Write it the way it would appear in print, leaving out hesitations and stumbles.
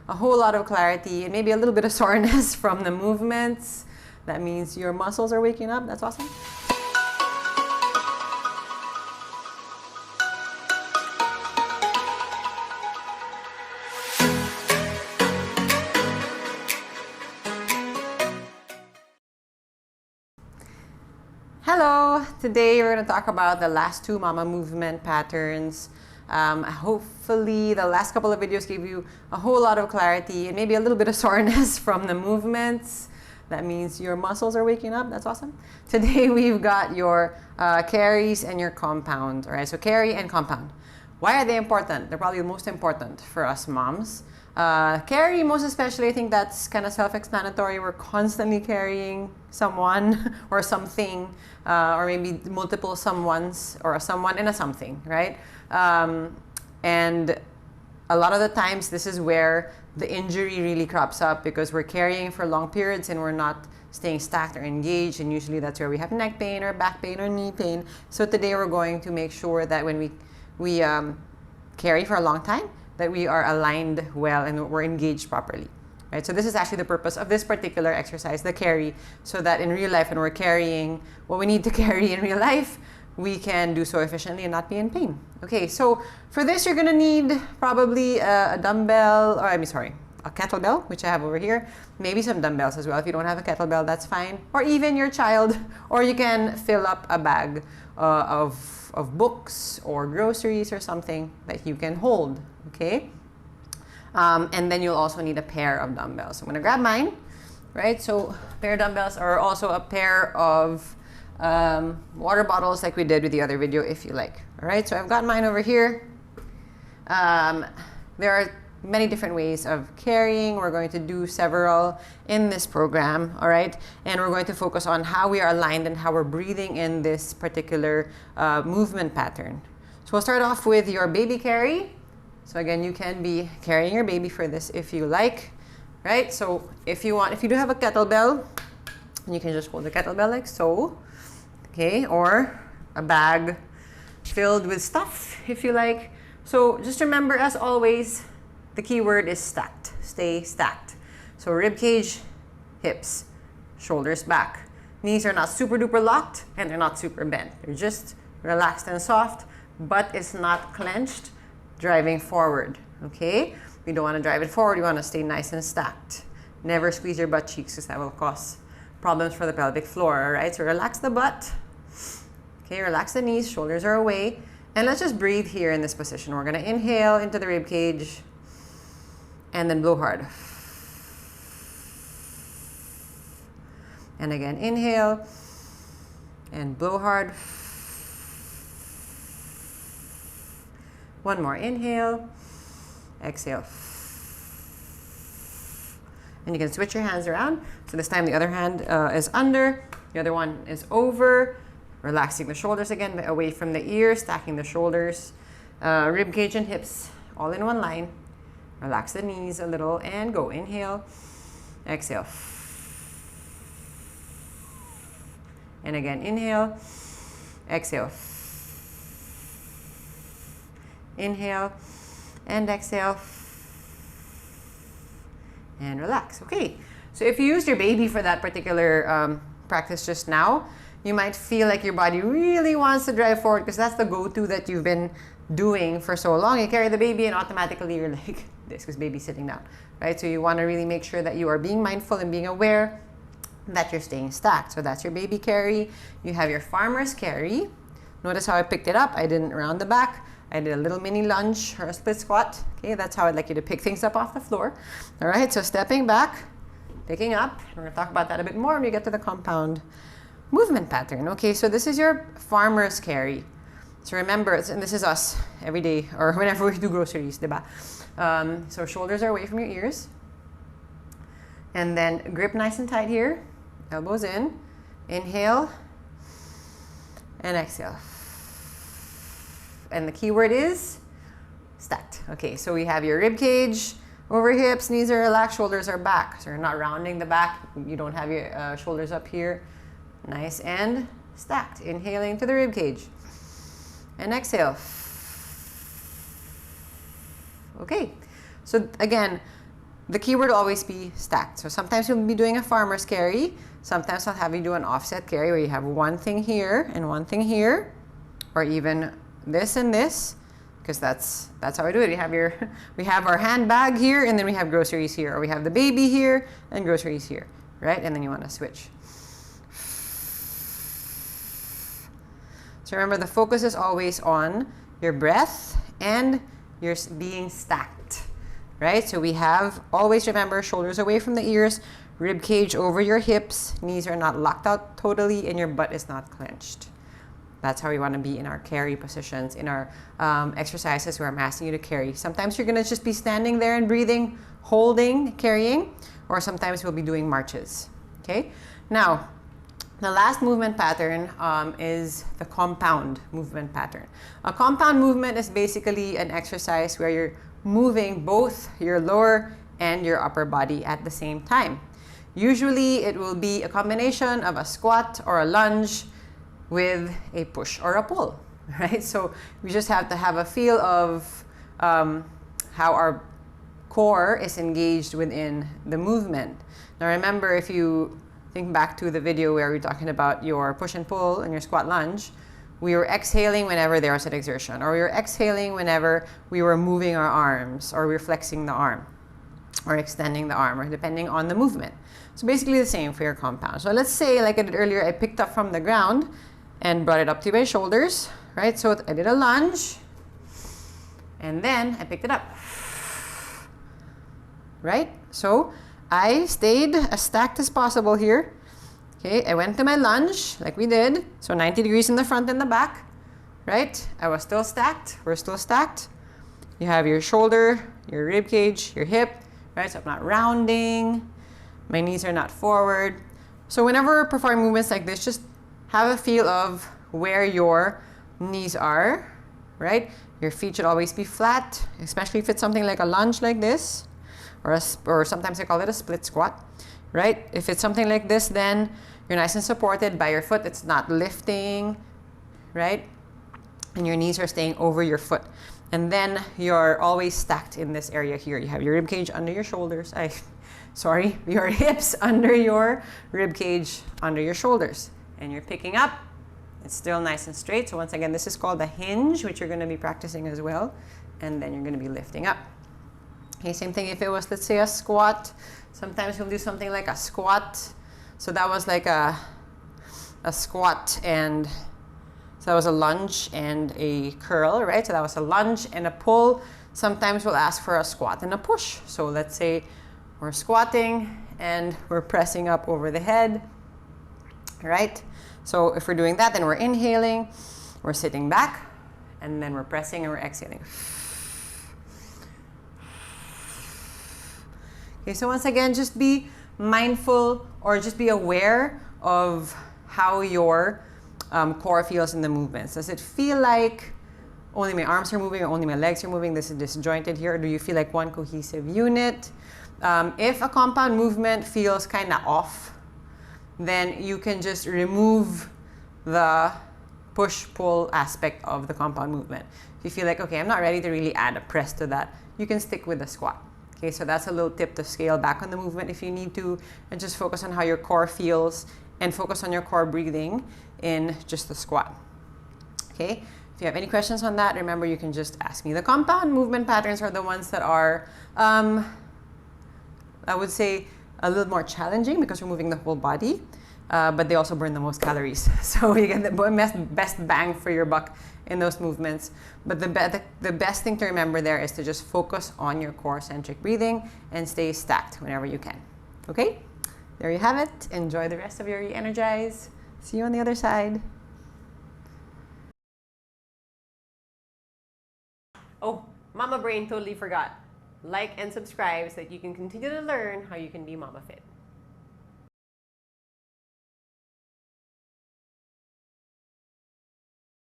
a whole lot of clarity and maybe a little bit of soreness from the movements. That means your muscles are waking up. That's awesome. Hello! Today we're going to talk about the last two mama movement patterns. Hopefully the last couple of videos gave you a whole lot of clarity and maybe a little bit of soreness from the movements. That means your muscles are waking up. That's awesome. Today we've got your carries and your compound. All right, so carry and compound. Why are they important? They're probably the most important for us moms. Carry, most especially, I think that's kind of self-explanatory. We're constantly carrying someone or something, or maybe multiple someones or a someone and a something, right? And a lot of the times this is where the injury really crops up because we're carrying for long periods and we're not staying stacked or engaged, and usually that's where we have neck pain or back pain or knee pain. So today we're going to make sure that when we carry for a long time, that we are aligned well and we're engaged properly, right? So this is actually the purpose of this particular exercise, the carry, so that in real life when we're carrying what we need to carry in real life, we can do so efficiently and not be in pain. Okay, so for this you're gonna need probably a dumbbell, or a kettlebell, which I have over here, maybe some dumbbells as well. If you don't have a kettlebell, that's fine, or even your child, or you can fill up a bag of books or groceries or something that you can hold, okay? And then you'll also need a pair of dumbbells. I'm gonna grab mine, right? So pair of dumbbells are also a pair of water bottles like we did with the other video if you like. All right, so I've got mine over here. There are many different ways of carrying. We're going to do several in this program, all right? And we're going to focus on how we are aligned and how we're breathing in this particular movement pattern. So we'll start off with your baby carry. So again, you can be carrying your baby for this if you like, right? So if you do have a kettlebell, you can just hold the kettlebell like so, okay? Or a bag filled with stuff if you like. So just remember, as always, the key word is stacked. Stay stacked. So rib cage, hips, shoulders back. Knees are not super duper locked and they're not super bent. They're just relaxed and soft. Butt is not clenched, driving forward, okay? We don't want to drive it forward. You want to stay nice and stacked. Never squeeze your butt cheeks because that will cause problems for the pelvic floor, all right? So relax the butt. Okay, relax the knees, shoulders are away. And let's just breathe here in this position. We're gonna inhale into the rib cage and then blow hard. And again, inhale and blow hard. One more, inhale, exhale. And you can switch your hands around. So this time the other hand is under, the other one is over. Relaxing the shoulders again, away from the ears, stacking the shoulders, rib cage and hips all in one line. Relax the knees a little and go. Inhale, exhale. And again, inhale, exhale. Inhale and exhale. And relax. Okay, so if you used your baby for that particular practice just now, you might feel like your body really wants to drive forward because that's the go-to that you've been doing for so long. You carry the baby and automatically you're like this because baby's sitting down, right? So you want to really make sure that you are being mindful and being aware that you're staying stacked. So that's your baby carry. You have your farmer's carry. Notice how I picked it up. I didn't round the back. I did a little mini lunge or a split squat. Okay, that's how I'd like you to pick things up off the floor. All right, so stepping back, picking up. We're going to talk about that a bit more when we get to the compound movement pattern. Okay, so this is your farmer's carry. So remember, and this is us every day or whenever we do groceries, diba? So shoulders are away from your ears. And then grip nice and tight here. Elbows in. Inhale and exhale. And the key word is stacked. Okay, so we have your rib cage over hips, knees are relaxed, shoulders are back. So you're not rounding the back. You don't have your shoulders up here. Nice and stacked. Inhaling to the rib cage. And exhale. Okay, so again, the keyword will always be stacked. So sometimes you'll be doing a farmer's carry. Sometimes I'll have you do an offset carry where you have one thing here and one thing here, or even this and this, because that's how I do it. We have our handbag here, and then we have groceries here, or we have the baby here and groceries here, right? And then you want to switch. So remember, the focus is always on your breath and your being stacked, right? So we have, always remember, shoulders away from the ears, rib cage over your hips, knees are not locked out totally, and your butt is not clenched. That's how we want to be in our carry positions, in our exercises where I'm asking you to carry. Sometimes you're going to just be standing there and breathing, holding, carrying, or sometimes we'll be doing marches, okay? Now, the last movement pattern is the compound movement pattern. A compound movement is basically an exercise where you're moving both your lower and your upper body at the same time. Usually it will be a combination of a squat or a lunge with a push or a pull, right? So we just have to have a feel of how our core is engaged within the movement. Now remember, if you think back to the video where we're talking about your push and pull and your squat lunge, we were exhaling whenever there was an exertion, or we were exhaling whenever we were moving our arms, or we were flexing the arm, or extending the arm, or depending on the movement. So basically the same for your compound. So let's say, like I did earlier, I picked up from the ground and brought it up to my shoulders, right? So I did a lunge, and then I picked it up, right? So I stayed as stacked as possible here. Okay, I went to my lunge like we did. So 90 degrees in the front and the back, right? I was still stacked. We're still stacked. You have your shoulder, your rib cage, your hip, right? So I'm not rounding. My knees are not forward. So whenever we're performing movements like this, just have a feel of where your knees are, right? Your feet should always be flat, especially if it's something like a lunge like this. Or sometimes I call it a split squat, right? If it's something like this, then you're nice and supported by your foot. It's not lifting, right? And your knees are staying over your foot. And then you're always stacked in this area here. You have your rib cage under your shoulders. Your hips under your rib cage, under your shoulders. And you're picking up. It's still nice and straight. So once again, this is called a hinge, which you're going to be practicing as well. And then you're going to be lifting up. Okay, same thing if it was, let's say, a squat. Sometimes we'll do something like a squat. So that was like a squat, and so that was a lunge and a curl, right? So that was a lunge and a pull. Sometimes we'll ask for a squat and a push. So let's say we're squatting and we're pressing up over the head, right? So if we're doing that, then we're inhaling, we're sitting back, and then we're pressing and we're exhaling. Okay, so once again, just be mindful or just be aware of how your core feels in the movements. Does it feel like only my arms are moving or only my legs are moving? This is disjointed here. Or do you feel like one cohesive unit? If a compound movement feels kind of off, then you can just remove the push-pull aspect of the compound movement. If you feel like, okay, I'm not ready to really add a press to that, you can stick with the squat. Okay, so that's a little tip to scale back on the movement if you need to, and just focus on how your core feels and focus on your core breathing in just the squat. Okay, if you have any questions on that, remember you can just ask me. The compound movement patterns are the ones that are, I would say, a little more challenging because we're moving the whole body, but they also burn the most calories. So you get the best bang for your buck in those movements. But the best thing to remember there is to just focus on your core-centric breathing and stay stacked whenever you can. Okay? There you have it. Enjoy the rest of your re-energize. See you on the other side. Oh, Mama Brain totally forgot. Like and subscribe so that you can continue to learn how you can be Mama Fit.